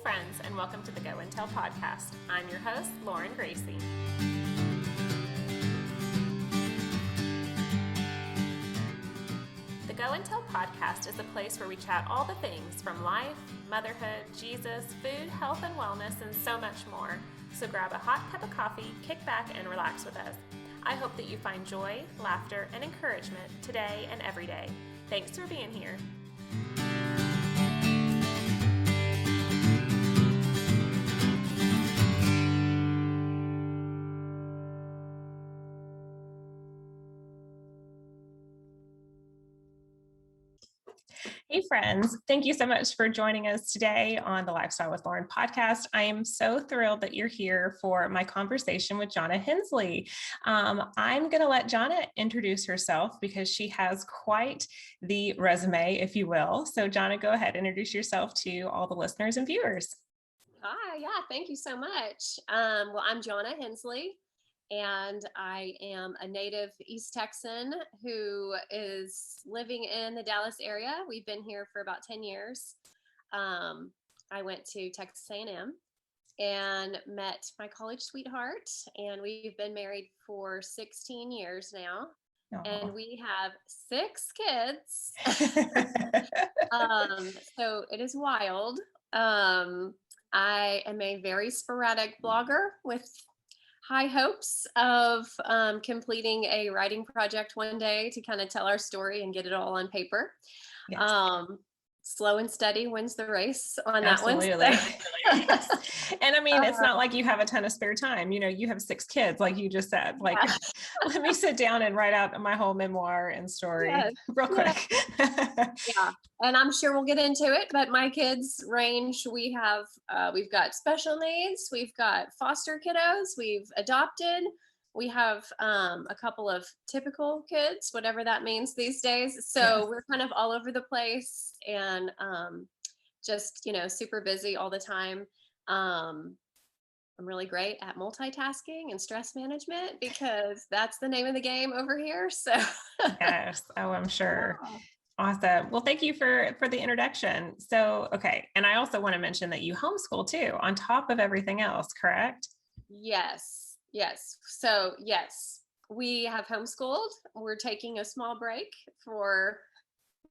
friends, and welcome to the Go and Tell podcast. I'm your host, Lauren Greci. The Go and Tell podcast is a place where we chat all the things from life, motherhood, Jesus, food, health and wellness, and so much more. So grab a hot cup of coffee, kick back, and relax with us. I hope that you find joy, laughter, and encouragement today and every day. Thanks for being here. Hey friends, thank you so much for joining us today on the Lifestyle with Lauren podcast. I am so thrilled that you're here for my conversation with Johnna Hensley. I'm going to let Johnna introduce herself because she has quite the resume, if you will. So Johnna, go ahead, introduce yourself to all the listeners and viewers. Hi, thank you so much. Well, I'm Johnna Hensley, and I am a native East Texan who is living in the Dallas area. We've been here for about 10 years. I went to Texas A&M and met my college sweetheart, and we've been married for 16 years now. Aww. And we have 6 kids. So it is wild. I am a very sporadic blogger with high hopes of completing a writing project one day to kind of tell our story and get it all on paper. Yes. Slow and steady wins the race on that one. Absolutely. Yes. And I mean, it's not like you have a ton of spare time. You know, you have 6 kids, like you just said. Like, let me sit down and write out my whole memoir and story real quick. Yeah. And I'm sure we'll get into it, but my kids range. We've got special needs. We've got foster kiddos. We've adopted. We have a couple of typical kids, whatever that means these days. So We're kind of all over the place and just, super busy all the time. I'm really great at multitasking and stress management because that's the name of the game over here. So yes. Oh, I'm sure. Awesome. Well, thank you for the introduction. So, okay. And I also want to mention that you homeschool too, on top of everything else, correct? Yes. So yes, we have homeschooled. We're taking a small break for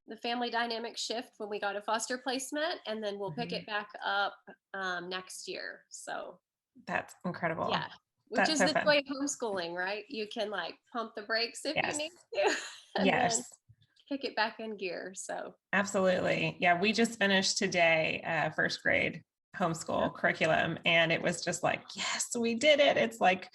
the family dynamic shift when we got a foster placement, and then we'll pick it back up next year. So that's incredible. Yeah. Which is the joy of homeschooling, right? You can pump the brakes if you need to. And then kick it back in gear. So absolutely. Yeah. We just finished today, first grade homeschool curriculum. And it was just like, yes, we did it. It's like,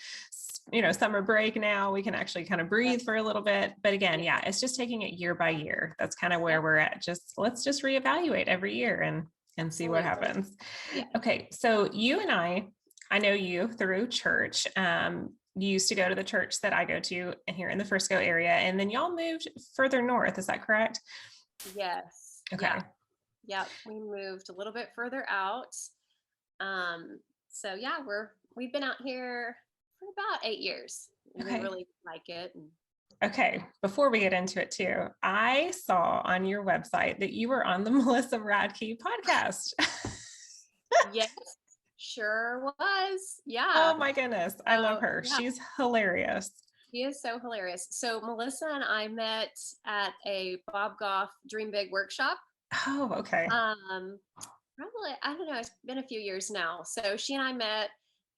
summer break now. We can actually kind of breathe for a little bit. But again, it's just taking it year by year. That's kind of where we're at. Let's just reevaluate every year and see what happens. Yeah. Okay. So you and I know you through church. You used to go to the church that I go to here in the Frisco area, and then y'all moved further north. Is that correct? Yes. Okay. Yeah. We moved a little bit further out. So we've been out here for about 8 years. Okay. We really like it. Okay. Before we get into it too, I saw on your website that you were on the Melissa Radke podcast. Yes. Sure was. Yeah. Oh my goodness. I love her. Yeah. She's hilarious. She is so hilarious. So Melissa and I met at a Bob Goff Dream Big workshop. Oh, okay. Probably, I don't know, it's been a few years now. So she and I met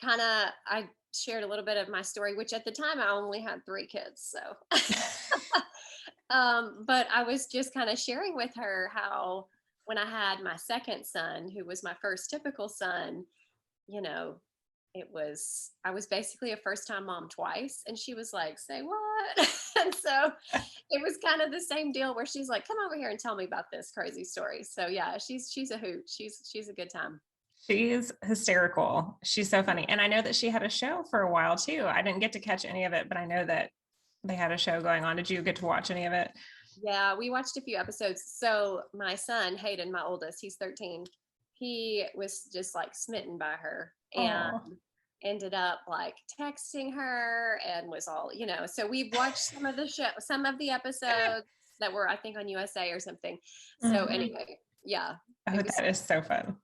I shared a little bit of my story, which at the time I only had 3 kids. So, but I was just kind of sharing with her how when I had my second son, who was my first typical son, I was basically a first-time mom twice. And she was like, say what? And so it was kind of the same deal where she's like, come over here and tell me about this crazy story. So yeah, she's a hoot. She's a good time. She's hysterical. She's so funny. And I know that she had a show for a while too. I didn't get to catch any of it, but I know that they had a show going on. Did you get to watch any of it? Yeah, we watched a few episodes. So my son, Hayden, my oldest, he's 13. He was just smitten by her and ended up texting her and was all, so we watched some of the episodes that were, I think, on USA or something. So anyway, yeah. Oh, that is so fun.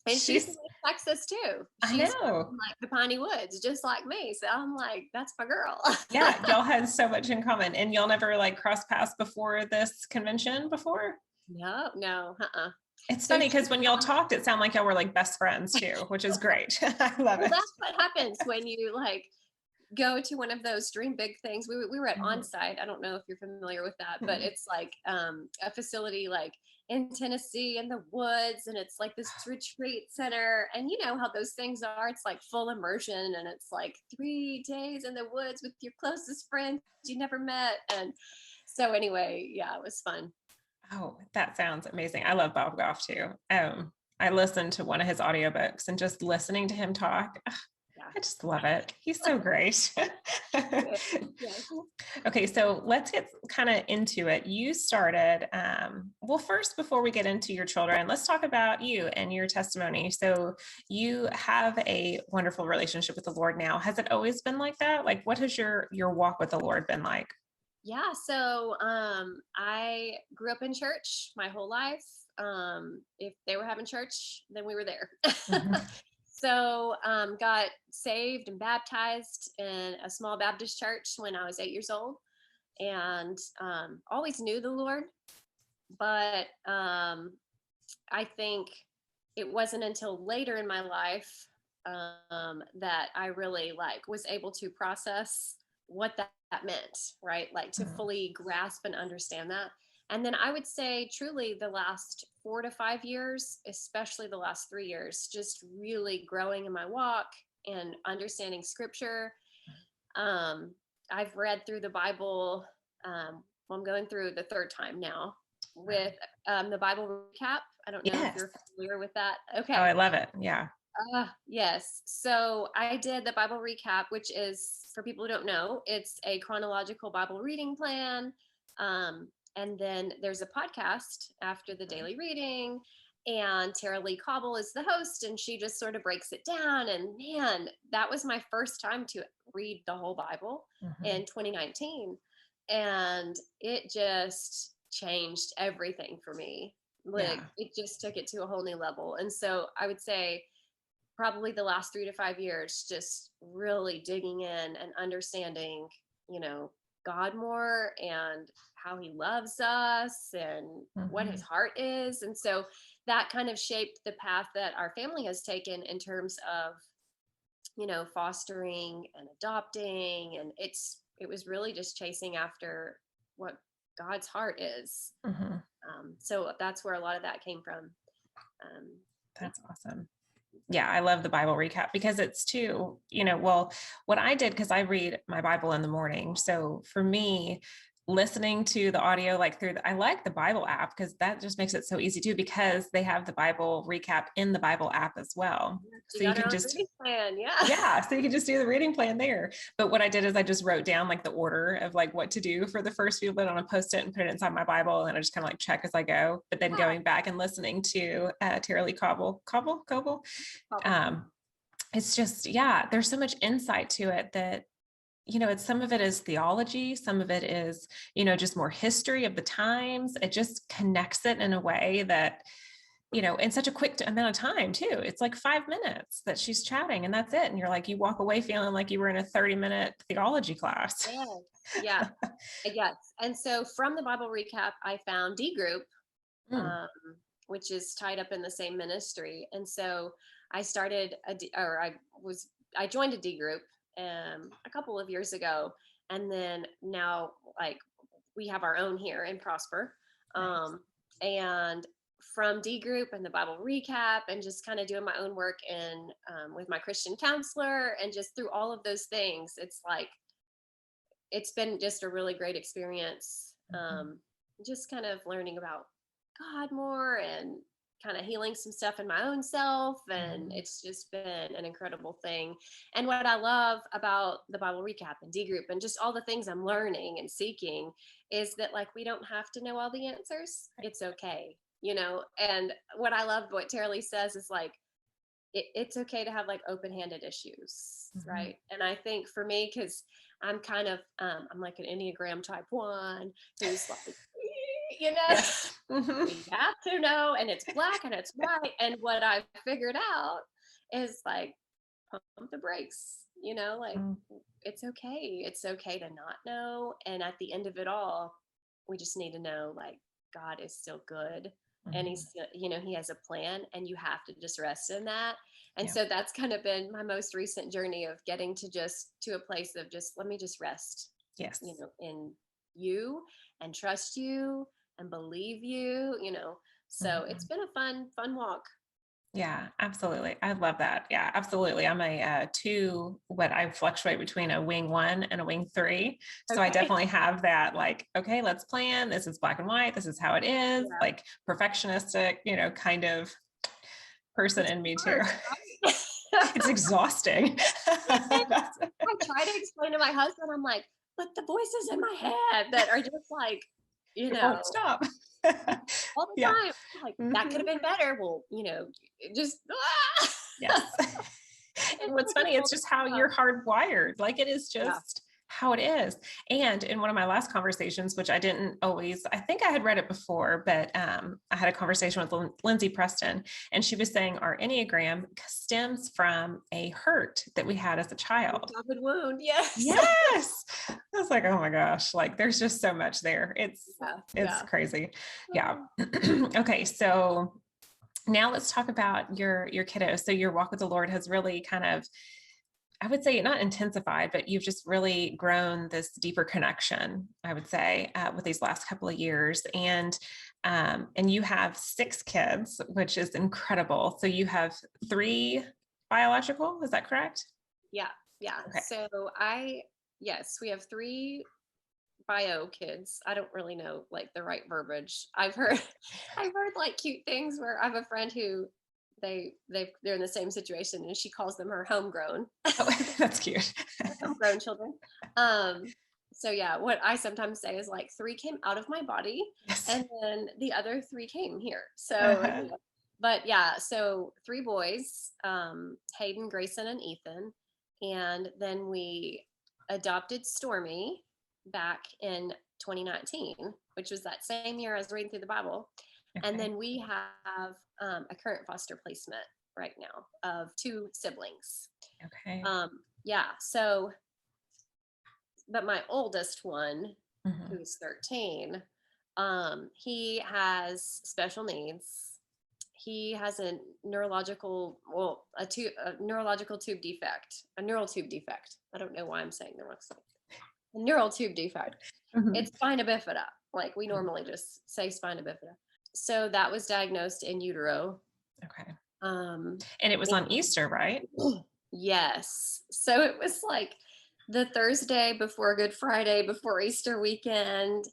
And she's from She's, Texas too. I She's know. from like the Piney Woods, just like me. So I'm like, that's my girl. Yeah, y'all had so much in common, and y'all never like cross paths before this convention before. No. It's So funny she, because when y'all talked, it sounded like y'all were like best friends too, which is great. I love well, it. that's what happens when you like go to one of those dream big things. We were at Mhm. Onsite. I don't know if you're familiar with that, but Mhm. it's like a facility like in Tennessee in the woods, and it's like this retreat center. And you know how those things are. It's like full immersion, and it's like 3 days in the woods with your closest friends you never met. And so anyway, yeah, it was fun. Oh, that sounds amazing. I love Bob Goff too. I listened to one of his audiobooks and just listening to him talk, Yeah. I just love it. He's so great. Yeah. Yeah. Okay, so let's get kind of into it. You started, well, first, before we get into your children, let's talk about you and your testimony. So you have a wonderful relationship with the Lord now. Has it always been like that? Like, what has your walk with the Lord been like? Yeah, so I grew up in church my whole life. If they were having church, then we were there. Mhm. So got saved and baptized in a small Baptist church when I was 8 years old, and always knew the Lord. But I think it wasn't until later in my life that I really like was able to process what that meant, right? Like to Mhm. fully grasp and understand that. And then I would say truly the last 4 to 5 years, especially the last 3 years, just really growing in my walk and understanding scripture. Um, I've read through the Bible. Well, I'm going through the third time now with the Bible recap. I don't know if Yes. you're familiar with that. Oh, I Okay. love it. Yeah. Yes. So I did the Bible recap, which is, for people who don't know, it's a chronological Bible reading plan. And then there's a podcast after the daily reading. And Tara Lee Cobble is the host, and she just sort of breaks it down. And man, that was my first time to read the whole Bible Mhm. in 2019. And it just changed everything for me. Like, Yeah. it just took it to a whole new level. And so I would say, probably the last 3 to 5 years, just really digging in and understanding, God more, and how he loves us and what his Mhm. heart is. And so that kind of shaped the path that our family has taken in terms of, fostering and adopting. And it was really just chasing after what God's heart is. Mhm. So that's where a lot of that came from. Um, yeah. That's awesome. Yeah, I love the Bible recap because it's too, well, what I did, because I read my Bible in the morning. So for me, listening to the audio, like I like the Bible app because that just makes it so easy too, because they have the Bible recap in the Bible app as well. She So you got her can own just, reading plan. Yeah. yeah, so you can just do the reading plan there. But what I did is I just wrote down like the order of like what to do for the first few bit on a post-it and put it inside my Bible. And I just kind of like check as I go. But then Yeah. going back and listening to Tara Lee Cobble, Probably. um, it's just, yeah, there's so much insight to it that, it's some of it is theology, some of it is, just more history of the times. It just connects it in a way that, in such a quick amount of time too. It's like 5 minutes that she's chatting and that's it. And you're like, you walk away feeling like you were in a 30-minute theology class. Yes. Yeah. Yes. And so from the Bible recap, I found D group, Mm, um, which is tied up in the same ministry. And so I started I joined a D group a couple of years ago, and then now like we have our own here in Prosper. nice. Um, and from D group and the Bible recap, and just kind of doing my own work in with my Christian counselor, and just through all of those things, it's been just a really great experience. Mhm. Just kind of learning about God more, and kind of healing some stuff in my own self. And Mhm. it's just been an incredible thing. And what I love about the Bible recap and D group and just all the things I'm learning and seeking is that, like, we don't have to know all the answers. It's okay. And what I love, what Tara Lee says is like, it's okay to have like open-handed issues, Mhm. right? And I think for me, because I'm kind of I'm like an Enneagram type 1 who's like you know, Yes. we have to know, and it's black and it's white. And what I figured out is like, pump the brakes, you know, like Mm, it's okay. It's okay to not know. And at the end of it all, we just need to know like God is still good, and mhm. he's still, you know, he has a plan, and you have to just rest in that. And Yeah. so that's kind of been my most recent journey of getting to just to a place of just let me just rest, you Yes. know, in you, and trust you and believe you, you know. So it's Mhm. been a fun walk. Yeah, absolutely. I love that. Yeah, absolutely. I'm a what I fluctuate between a wing 1 and a wing 3. So I Okay. definitely have that like, okay, let's plan. This is black and white. This is how it is, Yeah. like perfectionistic, kind of person It's in me too. hard, right? It's exhausting. That's- I try to explain to my husband, I'm like, but the voices in my head that are just like, you it know, won't stop. all the Yeah. time, like that could Mhm. have been better. Well, you know, it just Yes. And it's what's so funny, it's difficult to just how keep up. you're hardwired. Like it is Yeah. just how it is. And in one of my last conversations, which I didn't always, I think I had read it before, but I had a conversation with Lindsay Preston, and she was saying our Enneagram stems from a hurt that we had as a child. Childhood wound. Yes. Yes. I was like, oh my gosh, like there's just so much there. Yeah. It's Yeah. crazy. Yeah. Oh, Okay. So now let's talk about your kiddos. So your walk with the Lord has really kind of, I would say, not intensified, but you've just really grown this deeper connection, I would say, with these last couple of years. And you have 6 kids, which is incredible. So you have 3 biological, is that correct? yeah. Yeah. Okay. So yes, we have 3 bio kids. I don't really know like the right verbiage. I've heard like cute things where I have a friend who they're in the same situation, and she calls them her homegrown Oh, that's cute. homegrown children. Um so yeah, what I sometimes say is like 3 came out of my body, Yes. and then the other 3 came here. So Uh-huh. yeah. But yeah, so 3 boys, Hayden, Grayson, and Ethan. And then we adopted Stormy back in 2019, which was that same year I was reading through the Bible. And Okay. then we have a current foster placement right now of 2 siblings. Okay. Yeah, so, but my oldest one, Mhm. who's 13, he has special needs. He has a neurological, well, a neurological tube defect, a neural tube defect. I don't know why I'm saying the wrong thing. A neural tube defect. Mhm. It's spina bifida. Like we normally just say spina bifida. So that was diagnosed in utero. Okay. Um, And it was on Easter, right? yes. So it was like the Thursday before Good Friday, before Easter weekend.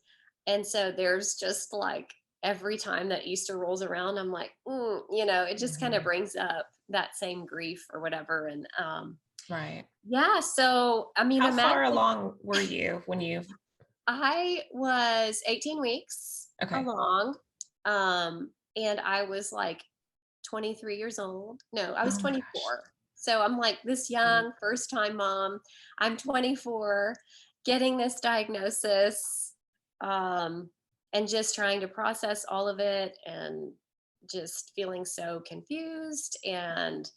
And so there's just like every time that Easter rolls around, I'm like, you know, it just kind of Mhm. brings up that same grief or whatever. And Right. yeah, so I mean, How far imagine along were you when you I was 18 weeks okay. along, and I was like 23 years old. No, I was Oh my gosh. 24. So I'm like this Mm. young first time mom. I'm 24, getting this diagnosis, um, and just trying to process all of it, and just feeling so confused and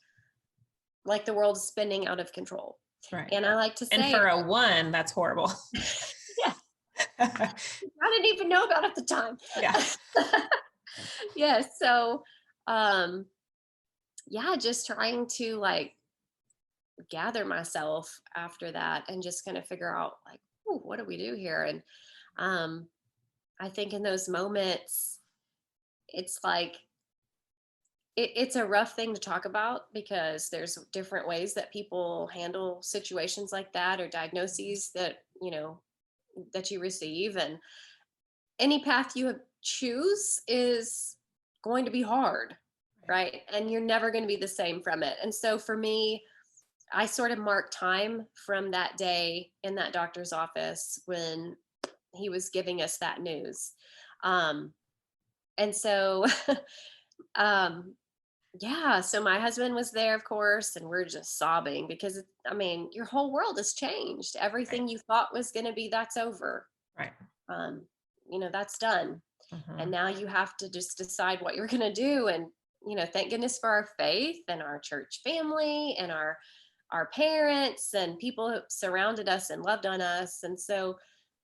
like the world's spinning out of control. Right. And I like to And say, for a 1, that's horrible. yeah, I didn't even know about it at the time. Yeah. Yeah, so um yeah, just trying to like gather myself after that, and just kind of figure out like, "Ooh, what do we do here?" And um I think in those moments it's like it's a rough thing to talk about, because there's different ways that people handle situations like that, or diagnoses that, you know, that you receive. And any path you choose is going to be hard, Right. right? And you're never going to be the same from it. And so for me, I sort of mark time from that day in that doctor's office when he was giving us that news. Um, and so, um, yeah, so my husband was there, of course, and we're just sobbing because, I mean, your whole world has changed. Right. Everything you thought was going to be, that's over. Right. Um, you know, that's done. And now you have to just decide what you're going to do. And, thank goodness for our faith and our church family and our parents and people who surrounded us and loved on us. And so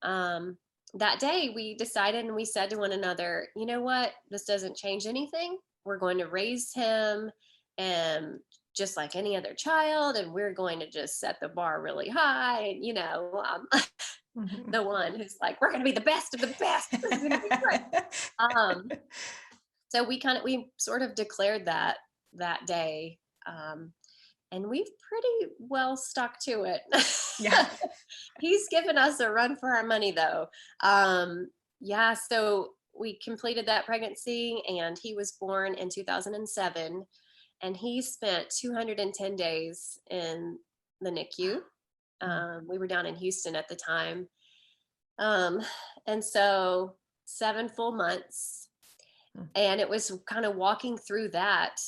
that day we decided and we said to one another, you know what, this doesn't change anything. We're going to raise him and just like any other child, and we're going to just set the bar really high. And, the one who's like, we're going to be the best of the best. This is going to be great. So we sort of declared that day. And we've pretty well stuck to it. Yeah. He's given us a run for our money though. So we completed that pregnancy and he was born in 2007 and he spent 210 days in the NICU. We were down in Houston at the time. And so 7 full months. And it was kind of walking through that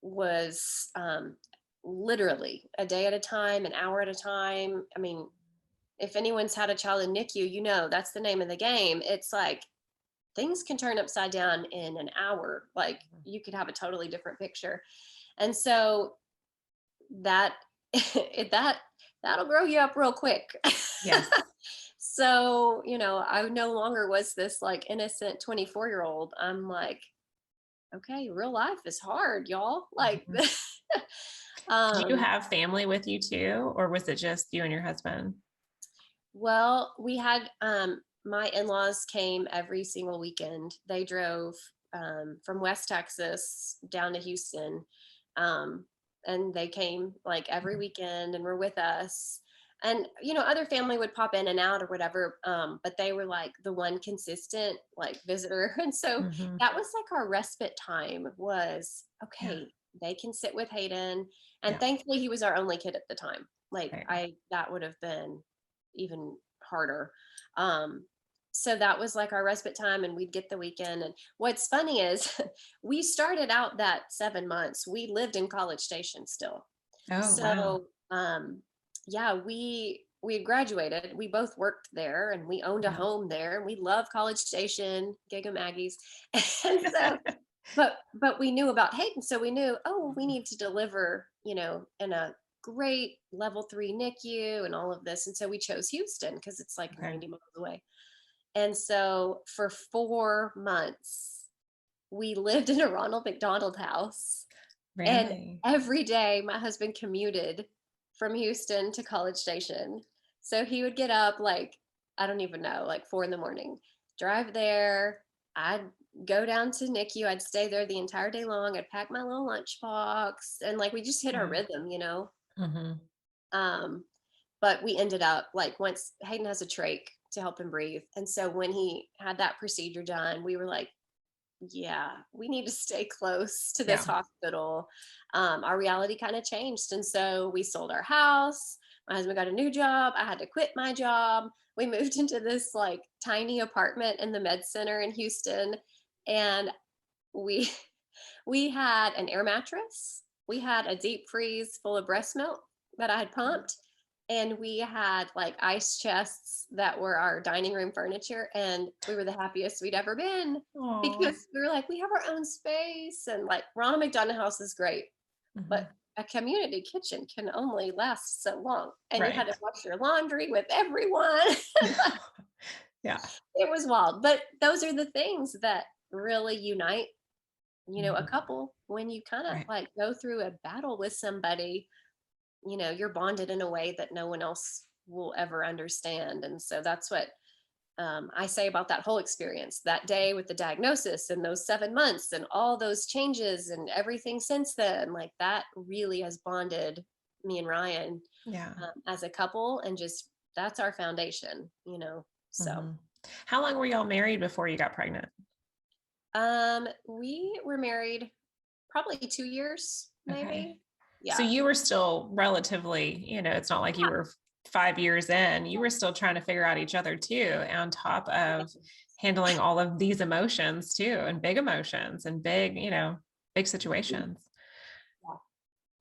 was literally a day at a time, an hour at a time. I mean, if anyone's had a child in NICU, that's the name of the game. It's like things can turn upside down in an hour. Like you could have a totally different picture. And so that'll grow you up real quick. Yes. So, I no longer was this like innocent 24-year-old. I'm like, okay, real life is hard, y'all. Like, do you have family with you too, or was it just you and your husband? Well, we had my in-laws came every single weekend. They drove from West Texas down to Houston, and they came like every weekend and were with us. And other family would pop in and out or whatever, but they were like the one consistent like visitor. And so that was like our respite time was, okay, they can sit with Hayden. And thankfully he was our only kid at the time. Like that would have been even harder. So that was like our respite time and we'd get the weekend. And what's funny is we started out that 7 months, we lived in College Station still. Oh, so, wow. We had graduated. We both worked there and we owned a home there and we love College Station, Gig'em Aggies. And so, but we knew about Hayden. So we knew, we need to deliver, in a great level 3 NICU and all of this. And so we chose Houston because it's like 90 miles away. And so for 4 months, we lived in a Ronald McDonald house. Really? And every day my husband commuted from Houston to College Station. So he would get up like, I don't even know, like 4 a.m, drive there. I'd go down to NICU. I'd stay there the entire day long. I'd pack my little lunchbox and like, we just hit our rhythm, But we ended up like once Hayden has a trach to help him breathe. And so when he had that procedure done, we were like, yeah, we need to stay close to this hospital. Our reality kind of changed. And so we sold our house. My husband got a new job. I had to quit my job. We moved into this like tiny apartment in the med center in Houston. And we had an air mattress. We had a deep freeze full of breast milk that I had pumped. And we had like ice chests that were our dining room furniture. And we were the happiest we'd ever been. Aww. Because we were like, we have our own space. And like Ronald McDonald House is great, but a community kitchen can only last so long. And you had to wash your laundry with everyone. Yeah. It was wild. But those are the things that really unite, a couple when you kind of like go through a battle with somebody. You're bonded in a way that no one else will ever understand. And so that's what I say about that whole experience, that day with the diagnosis and those 7 months and all those changes and everything since then, like that really has bonded me and Ryan as a couple. And just, that's our foundation, so. How long were y'all married before you got pregnant? We were married probably 2 years, maybe. Okay. Yeah. So you were still relatively, it's not like you were 5 years in, you were still trying to figure out each other too, on top of handling all of these emotions too, and big emotions and big, big situations. Yeah.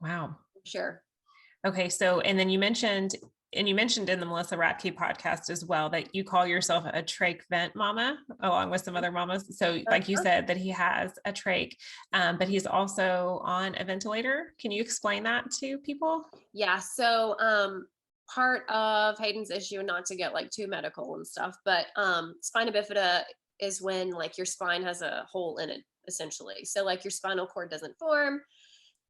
Wow. Sure. Okay. So, and then you mentioned and you mentioned in the Melissa Radke podcast as well, that you call yourself a trach vent mama, along with some other mamas. So like you said, that he has a trach, but he's also on a ventilator. Can you explain that to people? Yeah. So, part of Hayden's issue, not to get like too medical and stuff, but spina bifida is when like your spine has a hole in it, essentially. So like your spinal cord doesn't form,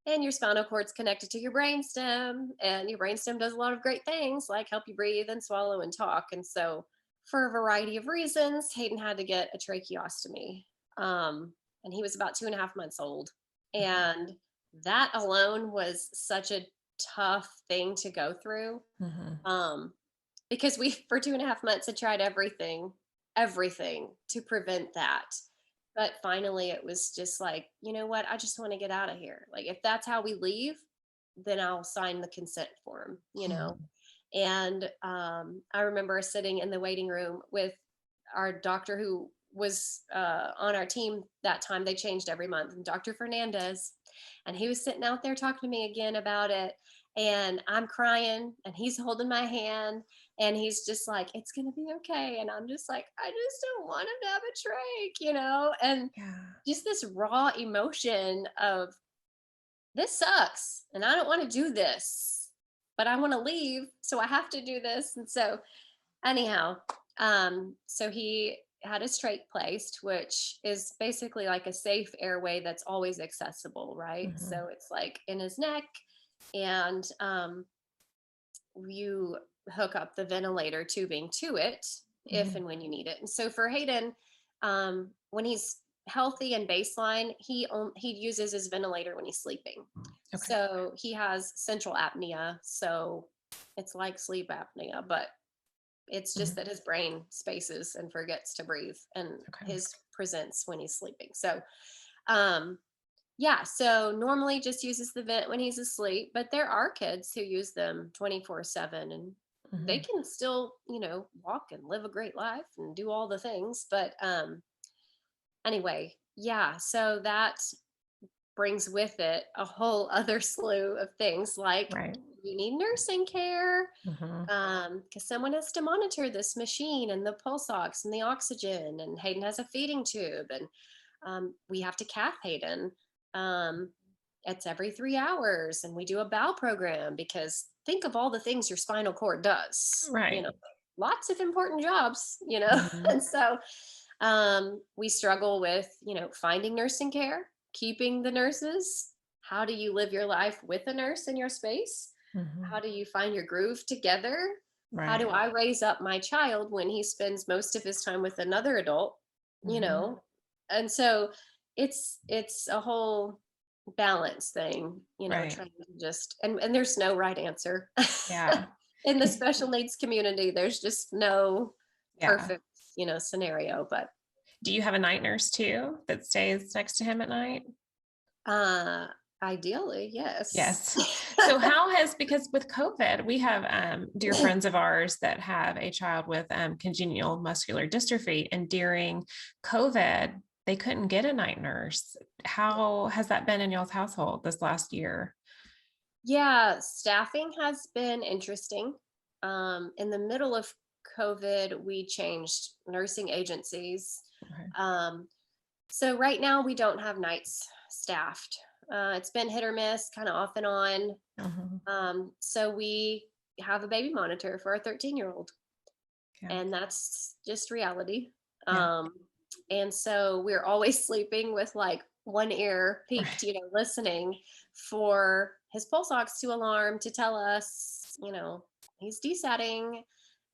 and your spinal cord's connected to your brainstem, and your brainstem does a lot of great things like help you breathe and swallow and talk. And so for a variety of reasons, Hayden had to get a tracheostomy. And he was about 2.5 months old. And that alone was such a tough thing to go through. Because we, for 2.5 months, had tried everything to prevent that. But finally, it was just like, you know what? I just want to get out of here. Like, if that's how we leave, then I'll sign the consent form, you know? And I remember sitting in the waiting room with our doctor who was on our team that time. They changed every month, and Dr. Fernandez. And he was sitting out there talking to me again about it. And I'm crying, and he's holding my hand. And he's just like, it's going to be okay. And I'm just like, I just don't want him to have a trach, you know? And just this raw emotion of, this sucks. And I don't want to do this, but I want to leave. So I have to do this. And so anyhow, so he had his trach placed, which is basically like a safe airway that's always accessible, right? So it's like in his neck, and you hook up the ventilator tubing to it if and when you need it. And so for Hayden, when he's healthy and baseline, he uses his ventilator when he's sleeping. So he has central apnea, so it's like sleep apnea, but it's just that his brain spaces and forgets to breathe, and his presents when he's sleeping. So so normally just uses the vent when he's asleep, but there are kids who use them 24/7, and they can still, you know, walk and live a great life and do all the things. But anyway, so that brings with it a whole other slew of things, like you need nursing care, because someone has to monitor this machine and the pulse ox and the oxygen, and Hayden has a feeding tube, and we have to cath Hayden. It's every 3 hours, and we do a bowel program, because think of all the things your spinal cord does, you know, lots of important jobs, you know. And so we struggle with, you know, finding nursing care, keeping the nurses. How do you live your life with a nurse in your space? How do you find your groove together? How do I raise up my child when he spends most of his time with another adult, you know? And so it's a whole balance thing, you know, trying to just, and there's no right answer. In the special needs community, there's just no perfect, you know, scenario. But do you have a night nurse too that stays next to him at night? Ideally, yes. So how has, because with COVID, we have dear friends of ours that have a child with congenital muscular dystrophy, and during COVID, they couldn't get a night nurse. How has that been in y'all's household this last year? Yeah, staffing has been interesting. In the middle of COVID, we changed nursing agencies. So right now we don't have nights staffed. It's been hit or miss, kind of off and on. So we have a baby monitor for our 13-year-old, and that's just reality. And so we're always sleeping with like one ear peaked, you know, listening for his pulse ox to alarm to tell us, you know, he's desatting,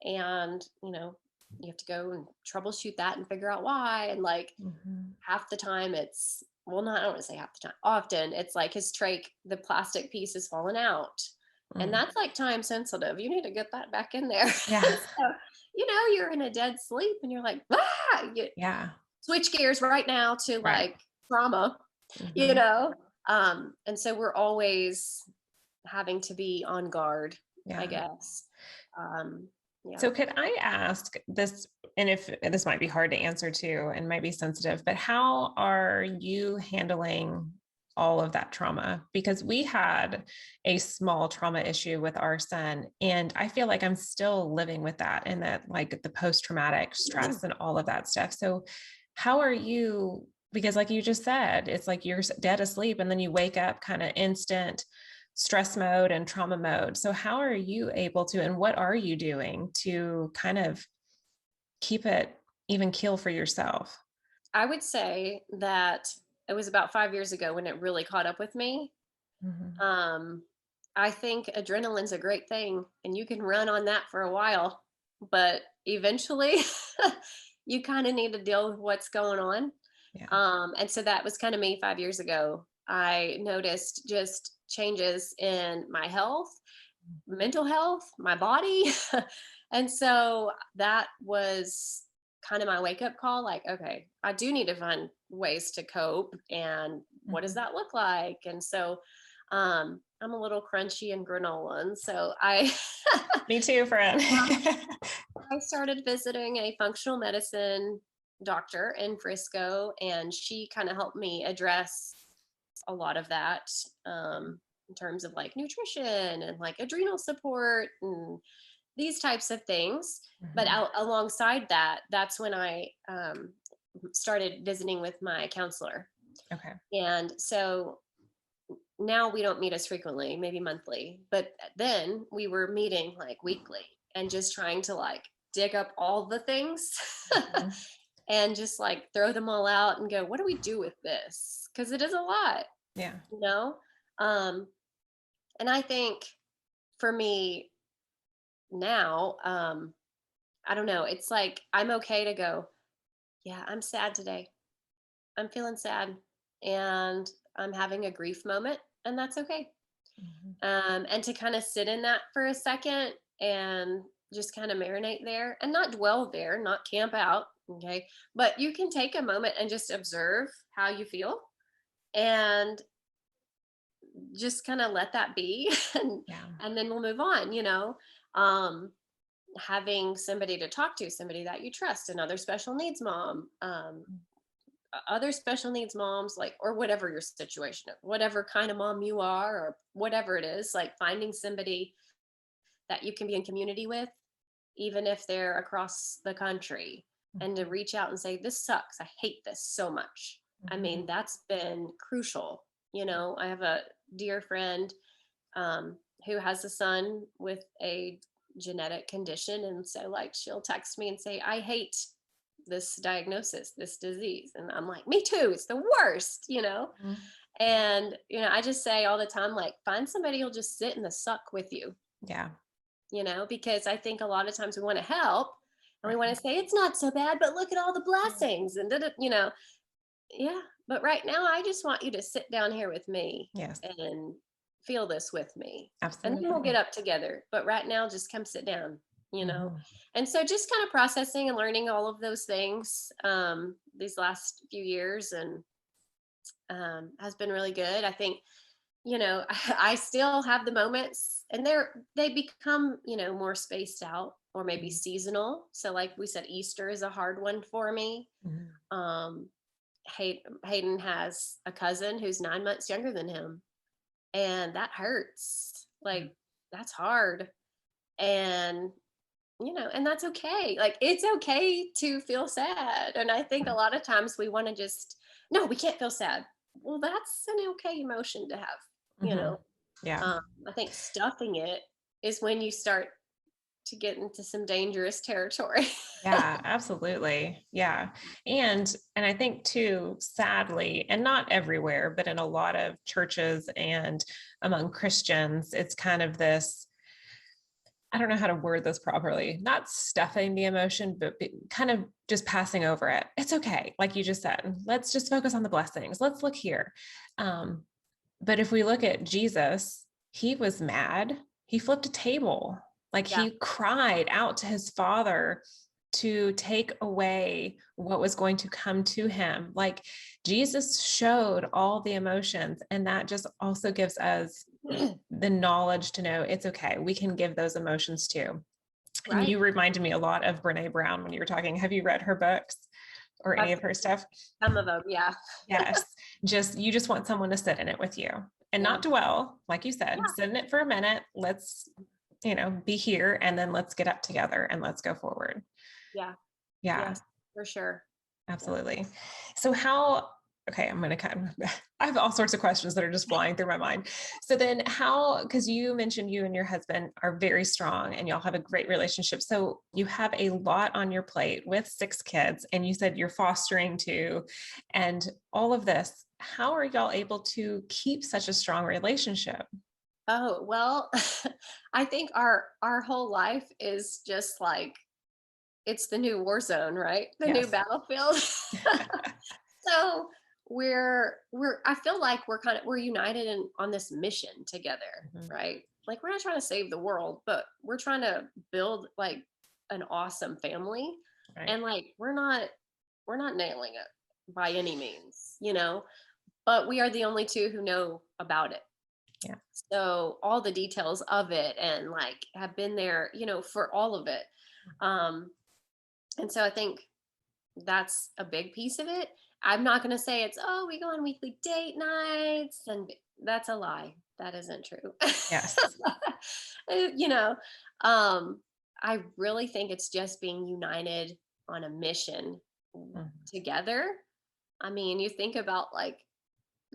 and, you know, you have to go and troubleshoot that and figure out why. And like half the time it's, well, not, I don't want to say half the time, often it's like his trach, the plastic piece has fallen out. And that's like time sensitive. You need to get that back in there. So, you know, you're in a dead sleep and you're like, switch gears right now to like trauma, you know? And so we're always having to be on guard, I guess. So could I ask this, and if this might be hard to answer too, and might be sensitive, but how are you handling all of that trauma, because we had a small trauma issue with our son. And I feel like I'm still living with that, and that like the post-traumatic stress and all of that stuff. So how are you, because like you just said, it's like you're dead asleep and then you wake up kind of instant stress mode and trauma mode. So how are you able to, and what are you doing to kind of keep it even keel for yourself? I would say that it was about 5 years ago when it really caught up with me. Mm-hmm. I think adrenaline's a great thing and you can run on that for a while, but eventually you kind of need to deal with what's going on. Yeah. And so that was kind of me 5 years ago. I noticed just changes in my health, mental health, my body. And so that was kind of my wake up call. Like, okay, I do need to find ways to cope. And what does that look like? And so I'm a little crunchy and granola. And so Me too, friend. I started visiting a functional medicine doctor in Frisco, and she kind of helped me address a lot of that in terms of like nutrition and like adrenal support and these types of things. Mm-hmm. But alongside that, that's when I started visiting with my counselor. Okay. And so now we don't meet as frequently, maybe monthly, but then we were meeting like weekly and just trying to like dig up all the things mm-hmm. and just like throw them all out and go, what do we do with this? Because it is a lot. Yeah. You know? And I think for me now, I don't know, it's like I'm okay to go, yeah, I'm sad today. I'm feeling sad and I'm having a grief moment, and that's okay. Mm-hmm. And to kind of sit in that for a second and just kind of marinate there and not dwell there, not camp out. Okay. But you can take a moment and just observe how you feel and just kind of let that be. And then we'll move on, you know. Having somebody to talk to, somebody that you trust, another special needs mom, other special needs moms, like, or whatever your situation, whatever kind of mom you are, or whatever it is, like finding somebody that you can be in community with, even if they're across the country, and to reach out and say, this sucks. I hate this so much. Mm-hmm. I mean, that's been crucial. You know, I have a dear friend who has a son with a genetic condition. And so like, she'll text me and say, I hate this diagnosis, this disease. And I'm like, me too, it's the worst, you know? Mm-hmm. And, you know, I just say all the time, like, find somebody who'll just sit in the suck with you. Yeah. You know, because I think a lot of times we want to help and we want to say, it's not so bad, but look at all the blessings and, you know, yeah. But right now, I just want you to sit down here with me. Yes. And feel this with me. Absolutely. And then we'll get up together. But right now, just come sit down, you know? Mm-hmm. And so just kind of processing and learning all of those things these last few years and has been really good. I think, you know, I still have the moments and they become, you know, more spaced out or maybe mm-hmm. seasonal. So like we said, Easter is a hard one for me. Mm-hmm. Hayden has a cousin who's 9 months younger than him. And that hurts. Like, that's hard. And, you know, and that's okay. Like, it's okay to feel sad. And I think a lot of times we want to just, no, we can't feel sad. Well, that's an okay emotion to have, you mm-hmm. know? Yeah. I think stuffing it is when you start to get into some dangerous territory. Yeah, absolutely. Yeah. And I think too, sadly, and not everywhere, but in a lot of churches and among Christians, it's kind of this, I don't know how to word this properly, not stuffing the emotion, but kind of just passing over it. It's okay. Like you just said, let's just focus on the blessings. Let's look here. But if we look at Jesus, he was mad. He flipped a table. Like he cried out to his Father to take away what was going to come to him. Like Jesus showed all the emotions, and that just also gives us the knowledge to know it's okay. We can give those emotions too. Right. And you reminded me a lot of Brene Brown when you were talking. Have you read her books? or any of her stuff? Some of them, yeah. Yes. You just want someone to sit in it with you and Yeah. not dwell, like you said, sit in it for a minute. Let's, be here, and then let's get up together and let's go forward. Yeah. Yeah. Yes, for sure. Absolutely. So okay, I'm going to I have all sorts of questions that are just flying through my mind. So then because you mentioned you and your husband are very strong and y'all have a great relationship. So you have a lot on your plate with 6 kids, and you said you're fostering too, and all of this. How are y'all able to keep such a strong relationship? Oh, well, I think our whole life is just like, it's the new war zone, right? The new Yes. battlefield. So I feel like we're united on this mission together, Mhm. right? Like, we're not trying to save the world, but we're trying to build like an awesome family. Right. And like, we're not nailing it by any means, but we are the only two who know about it. Yeah. So all the details of it, and like have been there, for all of it. And so I think that's a big piece of it. I'm not going to say it's, oh, we go on weekly date nights, and that's a lie. That isn't true. Yes. you know, um, I really think it's just being united on a mission Mhm. together. I mean, you think about like,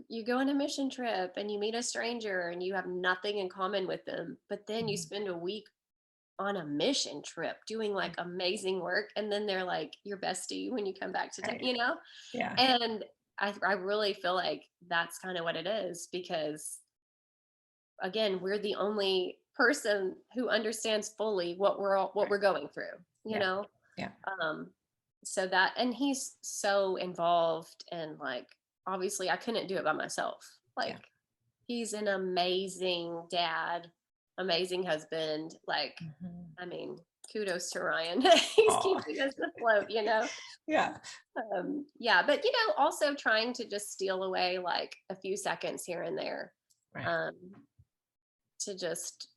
you go on a mission trip and you meet a stranger and you have nothing in common with them, but then you Mhm. spend a week on a mission trip doing like amazing work, and then they're like your bestie when you come back to town, Right. Yeah. and I really feel like that's kind of what it is, because again, we're the only person who understands fully what we're going through, Yeah. Yeah. um so that, and he's so involved, and like, obviously I couldn't do it by myself. Yeah. Like, he's an amazing dad, amazing husband. Like, Mhm. I mean, kudos to Ryan. He's Aw. keeping us afloat. Yeah. Yeah, but also trying to just steal away like a few seconds here and there, Right. um, to just,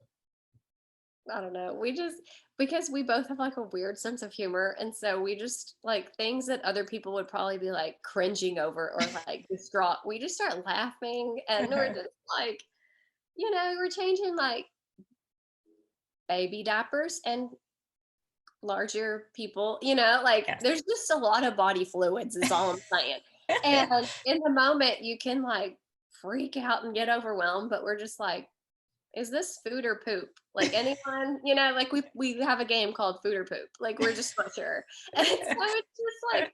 I don't know. We just, because we both have like a weird sense of humor. And so we just like things that other people would probably be like cringing over or like distraught. We just start laughing, and we're just like, we're changing like baby diapers and larger people, like Yes. there's just a lot of body fluids is all I'm saying. And in the moment you can like freak out and get overwhelmed, but we're just like, is this food or poop? Like, anyone, like we have a game called food or poop. Like, we're just not sure. And so it's just like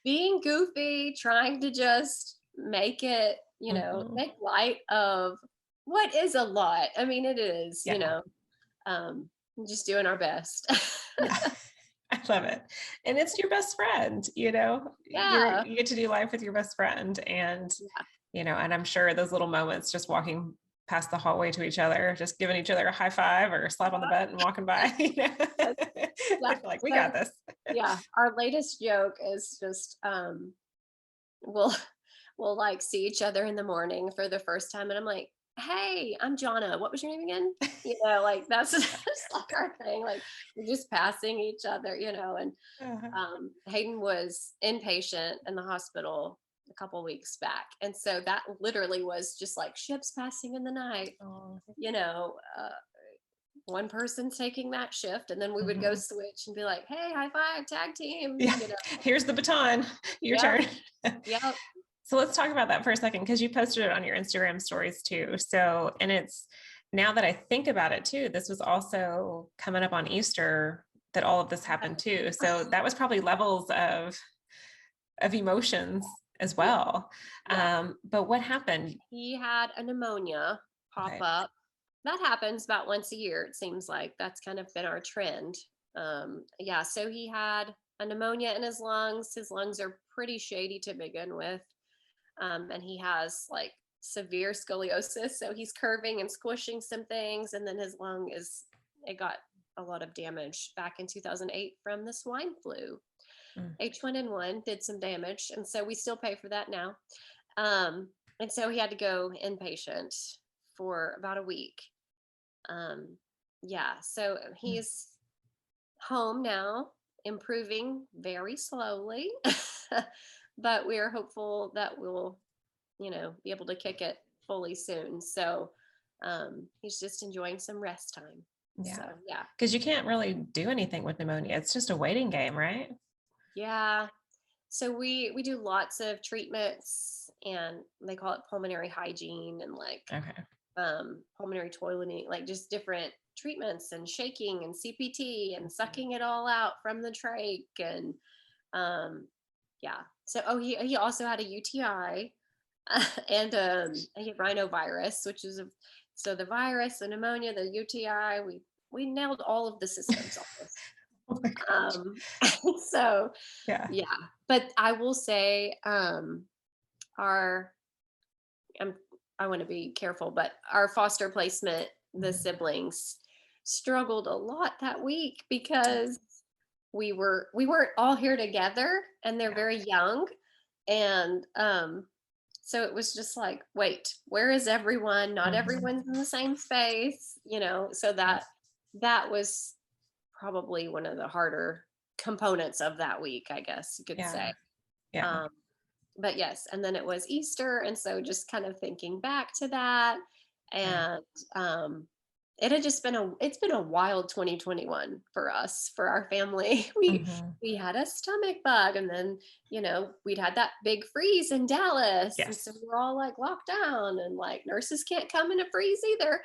being goofy, trying to just make it, Mhm. make light of what is a lot. I mean, it is, Yeah. um, just doing our best. Yeah. I love it. And it's your best friend, Yeah. you get to do life with your best friend, and, Yeah. and I'm sure those little moments just walking past the hallway to each other, just giving each other a high five or a slap on the butt and walking by, Yeah. I feel like we So, got this. yeah, our latest joke is just, we'll we'll like see each other in the morning for the first time, and I'm like, hey, I'm Johnna, what was your name again? Like, that's just like our thing. Like, we're just passing each other, and Uh-huh. Hayden was inpatient in the hospital a couple weeks back, and so that literally was just like ships passing in the night. Oh. One person's taking that shift, and then we would go Mhm. switch and be like, hey, high five, tag team. Yeah. Here's the baton. Your Yep. turn. Yep. So let's talk about that for a second, because you posted it on your Instagram stories too. So, and it's, now that I think about it too, this was also coming up on Easter that all of this happened too. So that was probably levels of emotions as Yeah. well. Yeah. But what happened? He had a pneumonia pop Okay. up. That happens about once a year, it seems like. That's kind of been our trend. Yeah, so he had a pneumonia in his lungs. His lungs are pretty shady to begin with. And he has like severe scoliosis. So he's curving and squishing some things. And then his lung it got a lot of damage back in 2008 from the swine flu. Mm. H1N1 did some damage. And so we still pay for that now. And so he had to go inpatient for about a week. Yeah, so Mm. he's home now. improving very slowly, but we are hopeful that we'll, be able to kick it fully soon. So he's just enjoying some rest time. Yeah. So, yeah. Because you can't really do anything with pneumonia. It's just a waiting game, right? Yeah. So we do lots of treatments, and they call it pulmonary hygiene, and like pulmonary toileting, like just different treatments, and shaking and CPT and sucking it all out from the trach. And yeah. So he also had a UTI and he had rhinovirus, which is so the virus, the pneumonia, the UTI, we nailed all of the systems Oh my gosh. So yeah. But I will say I want to be careful, but our foster placement, the siblings struggled a lot that week because we weren't all here together, and they're very young. And so it was just like, wait, where is everyone? Not everyone's in the same space, so that was probably one of the harder components of that week, I guess you could say. Yeah. But yes, and then it was Easter, and so just kind of thinking back to that, and it's been a wild 2021 for us, for our family. We had a stomach bug, and then we'd had that big freeze in Dallas, and so we're all like locked down, and like nurses can't come in a freeze either.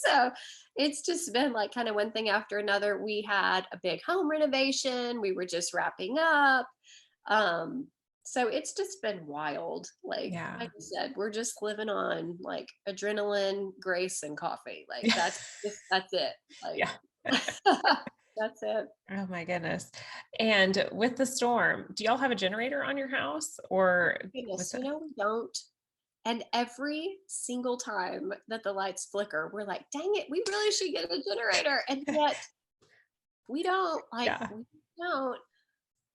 So it's just been like kind of one thing after another. We had a big home renovation. We were just wrapping up. So it's just been wild. Like I said, we're just living on like adrenaline, grace, and coffee. Like that's it. Like, that's it. Oh my goodness. And with the storm, do y'all have a generator on your house, or? Goodness, we don't. And every single time that the lights flicker, we're like, dang it, we really should get a generator. And yet we don't. We don't.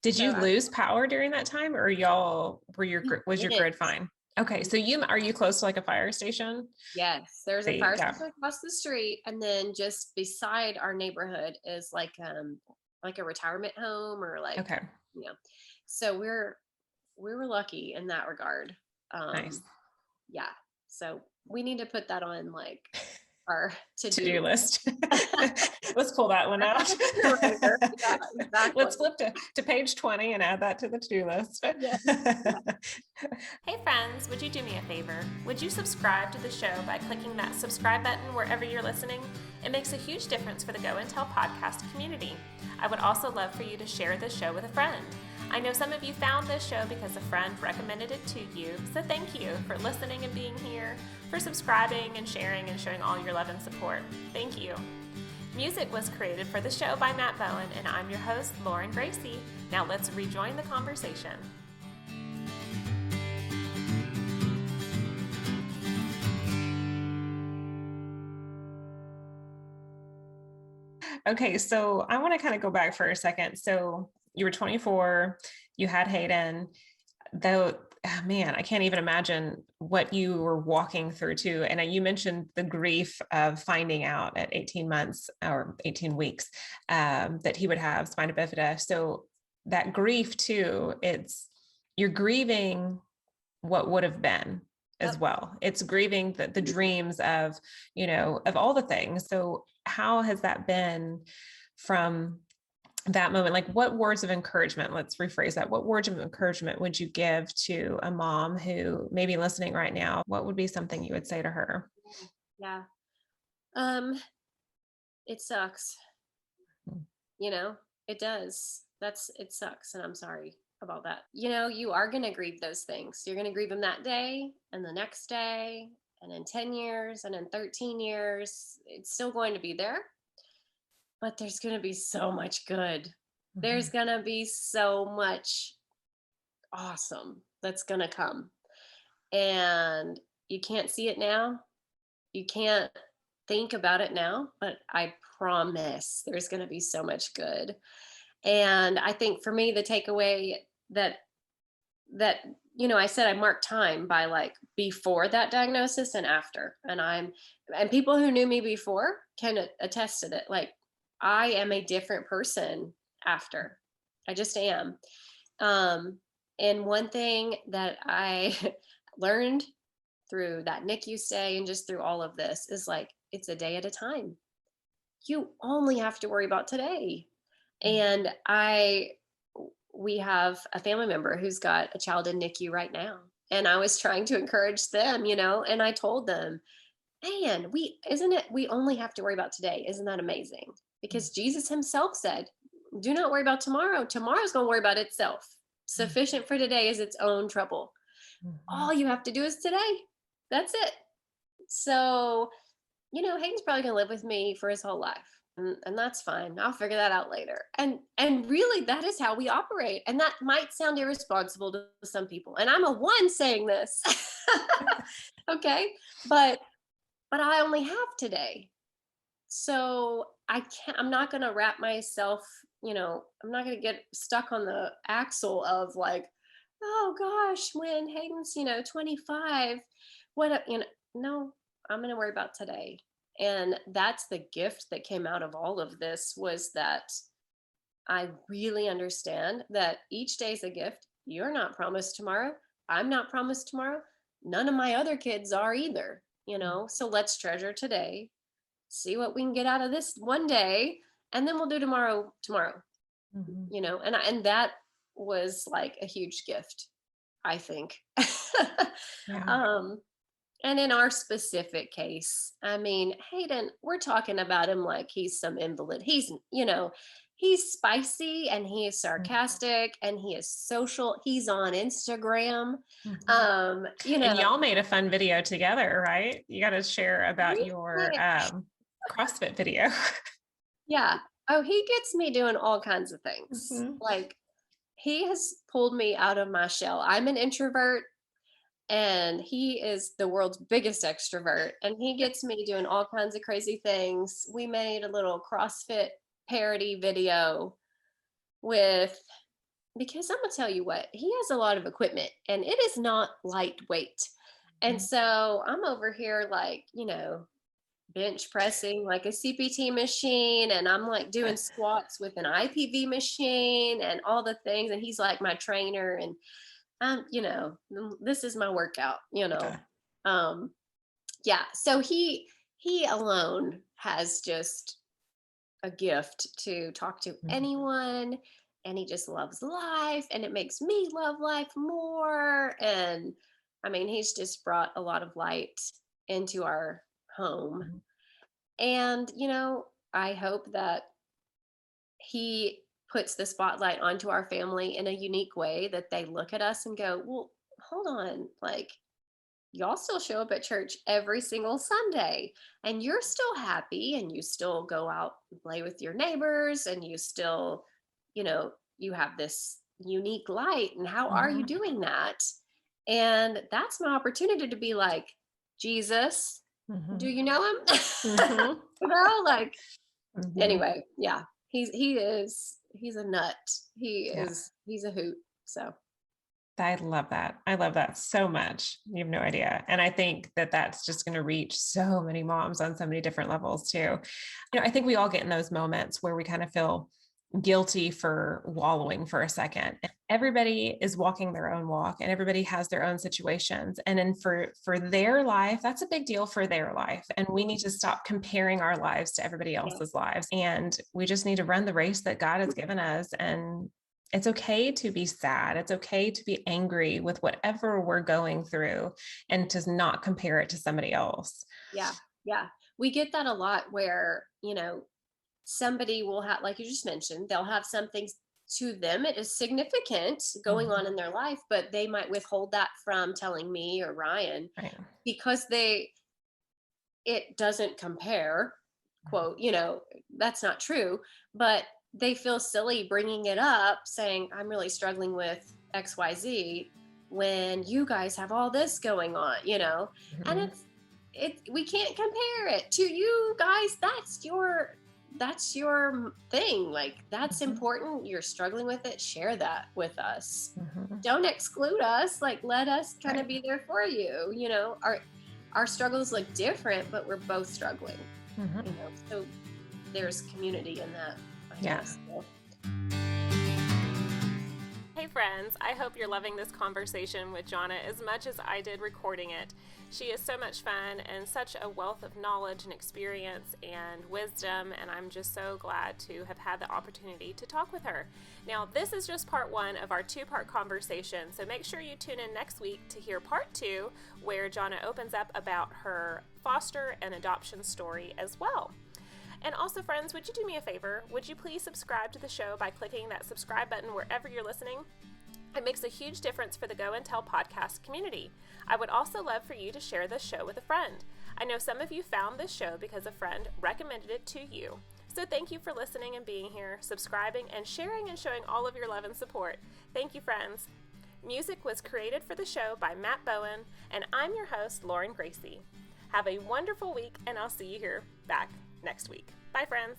Did you lose power during that time, or was your grid fine? Okay. So are you close to like a fire station? Yes, there's a fire station across the street. And then just beside our neighborhood is like a retirement home, or like, so we were lucky in that regard. Nice. Yeah. So we need to put that on like our to-do list. Let's pull that one out. Exactly. Let's flip to page 20 and add that to the to-do list. Hey friends, would you do me a favor? Would you subscribe to the show by clicking that subscribe button wherever you're listening? It makes a huge difference for the Go and Tell podcast community. I would also love for you to share this show with a friend. I know some of you found this show because a friend recommended it to you, so thank you for listening and being here, for subscribing and sharing and showing all your love and support. Thank you. Music was created for the show by Matt Bowen, and I'm your host, Lauren Greci. Now let's rejoin the conversation. Okay, so I want to kind of go back for a second. So you were 24, you had Hayden, though, man, I can't even imagine what you were walking through too. And you mentioned the grief of finding out at 18 months or 18 weeks that he would have spina bifida. So that grief too, you're grieving what would have been as well. It's grieving the dreams of, of all the things. So how has that been from that moment? Like, what words of encouragement, let's rephrase that. What words of encouragement would you give to a mom who may be listening right now? What would be something you would say to her? Yeah. It sucks. It does. It sucks. And I'm sorry about that. You are going to grieve those things. You're going to grieve them that day and the next day and in 10 years and in 13 years. It's still going to be there. But there's going to be so much good. Mm-hmm. There's going to be so much awesome that's going to come. And you can't see it now. You can't think about it now, but I promise there's going to be so much good. And I think for me, the takeaway that I said I marked time by like before that diagnosis and after. And people who knew me before can attest to that. Like, I am a different person after. I just am. And one thing that I learned through that NICU stay and just through all of this is like, it's a day at a time. You only have to worry about today. And we have a family member who's got a child in NICU right now. And I was trying to encourage them, and I told them, man, we only have to worry about today. Isn't that amazing? Because Jesus himself said, do not worry about tomorrow. Tomorrow's going to worry about itself. Sufficient for today is its own trouble. All you have to do is today. That's it. So, Hayden's probably going to live with me for his whole life. And that's fine. I'll figure that out later. And really, that is how we operate. And that might sound irresponsible to some people. And I'm a one saying this. Okay. But I only have today. So I'm not going to wrap myself, I'm not going to get stuck on the axle of like, oh gosh, when Hayden's, 25, no, I'm going to worry about today. And that's the gift that came out of all of this, was that I really understand that each day is a gift. You're not promised tomorrow. I'm not promised tomorrow. None of my other kids are either, so let's treasure today, see what we can get out of this one day, and then we'll do tomorrow, and that was like a huge gift, I think. Yeah. And in our specific case, I mean, Hayden, we're talking about him like he's some invalid. He's spicy and he is sarcastic and he is social. He's on Instagram. And y'all made a fun video together, right? You got to share about your CrossFit video. Yeah. Oh, he gets me doing all kinds of things. Like, he has pulled me out of my shell. I'm an introvert. And he is the world's biggest extrovert, and he gets me doing all kinds of crazy things. We made a little CrossFit parody video because I'm gonna tell you what, he has a lot of equipment and it is not lightweight. And so I'm over here like, bench pressing like a CPT machine, and I'm like doing squats with an IPV machine and all the things. And he's like my trainer, and this is my workout, so he alone has just a gift to talk to anyone, and he just loves life, and it makes me love life more. And I mean, he's just brought a lot of light into our home. And, I hope that he puts the spotlight onto our family in a unique way, that they look at us and go, well, hold on, like, y'all still show up at church every single Sunday, and you're still happy, and you still go out and play with your neighbors, and you still, you have this unique light, and how are you doing that? And that's my opportunity to be like, Jesus, do you know him? Anyway, yeah, he's a nut. He's a hoot. So I love that. I love that so much. You have no idea. And I think that that's just going to reach so many moms on so many different levels too. I think we all get in those moments where we kind of feel guilty for wallowing for a second. Everybody is walking their own walk, and everybody has their own situations. And then for their life, that's a big deal for their life. And we need to stop comparing our lives to everybody else's lives. And we just need to run the race that God has given us. And it's okay to be sad. It's okay to be angry with whatever we're going through, and to not compare it to somebody else. Yeah. Yeah. We get that a lot where, somebody will have, like you just mentioned, they'll have something to them, it is significant going on in their life, but they might withhold that from telling me or Ryan, because it doesn't compare, quote, that's not true, but they feel silly bringing it up, saying, I'm really struggling with XYZ when you guys have all this going on, and we can't compare it to you guys. That's your thing. Like, that's important. You're struggling with it. Share that with us. Don't exclude us. Like, let us kind of be there for you. Our struggles look different, but we're both struggling. So there's community in that. I guess. Hey friends, I hope you're loving this conversation with Johnna as much as I did recording it. She is so much fun and such a wealth of knowledge and experience and wisdom, and I'm just so glad to have had the opportunity to talk with her. Now, this is just part one of our two-part conversation, so make sure you tune in next week to hear part two, where Johnna opens up about her foster and adoption story as well. And also, friends, would you do me a favor? Would you please subscribe to the show by clicking that subscribe button wherever you're listening? It makes a huge difference for the Go and Tell podcast community. I would also love for you to share this show with a friend. I know some of you found this show because a friend recommended it to you. So thank you for listening and being here, subscribing, and sharing and showing all of your love and support. Thank you, friends. Music was created for the show by Matt Bowen, and I'm your host, Lauren Greci. Have a wonderful week, and I'll see you here back next week. Bye, friends.